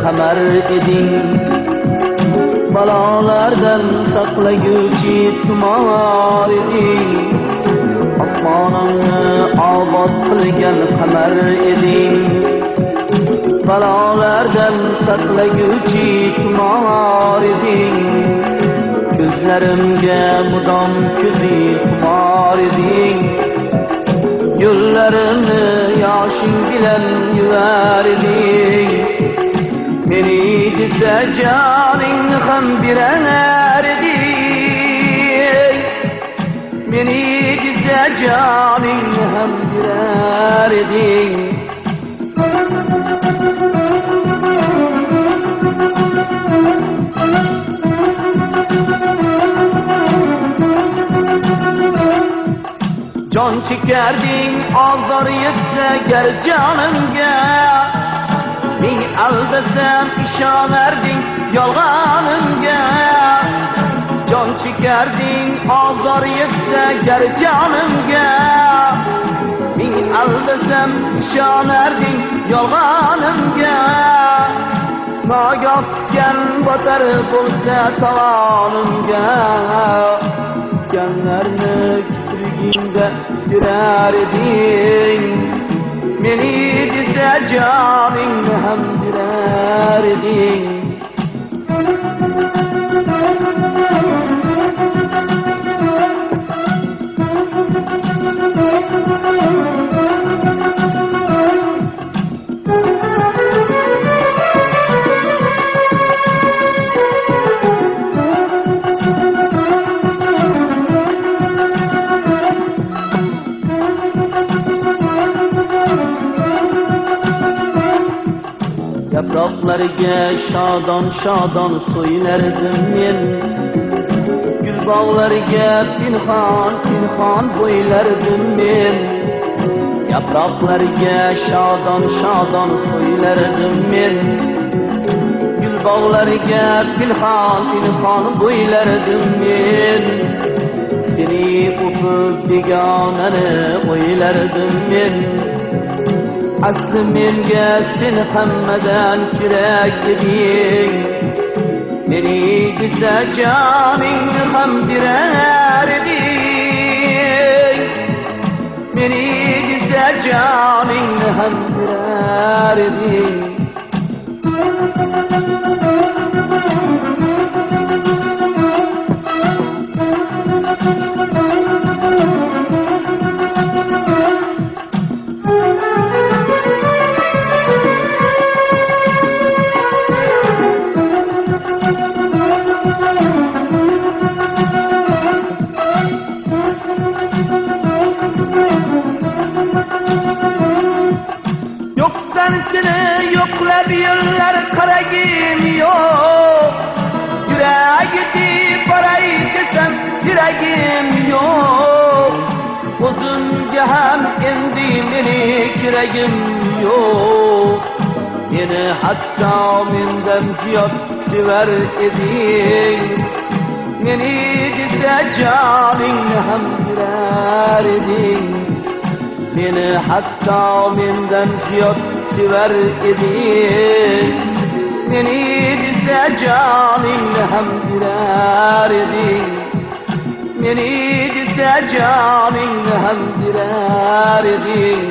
qamar eding. Balolardan saqlaguvchi tumor eding. Osmonimni obod qilgan qamar eding. Balolardan saqlaguvchi tumor eding. Ko'zlarimga mudom ko'zi xumor eding. Yo'llarimni yoshing bilan yuvar eding. Meni desa joningni ham berar eding. Meni desa joningni ham berar eding. Jon chekarding azor yetsa gar jonimga. Ming aldasam ishonarding yolg'onimga. Jon chekarding azor yetsa gar jonimga. Ming aldasam ishonarding yolg'onimga. Nogoh kutgan botar bo'lsa tovonimga. Kutganlarni kiprigingda ko'rar eding. Meni desa joningni ham berar eding. Yaproqlarga shodon shodon so'ylardim men. Gul bog'lariga pinhon pinhon bo'ylardim men. Yaproqlarga shodon shodon so'ylardim men. Gul bog'lariga pinhon pinhon bo'ylardim men. Seni o'pib begonani o'ylardim men. Asli menga sen hammadan kerak eding. Meni desa joningni ham berar eding. Meni desa joningni ham berar eding. Seni yo'qlab yo'llar qaragim yo'q. Yuragimni boray desam yuragim yo'q. O'zimga ham endi meni keragim yo'q. Meni hatto mendan ziyod sevar eding. Meni desa joningni ham berar eding. Meni hatto mendan ziyod sevar eding. Meni desa joningni ham berar eding. Meni desa joningni ham berar eding.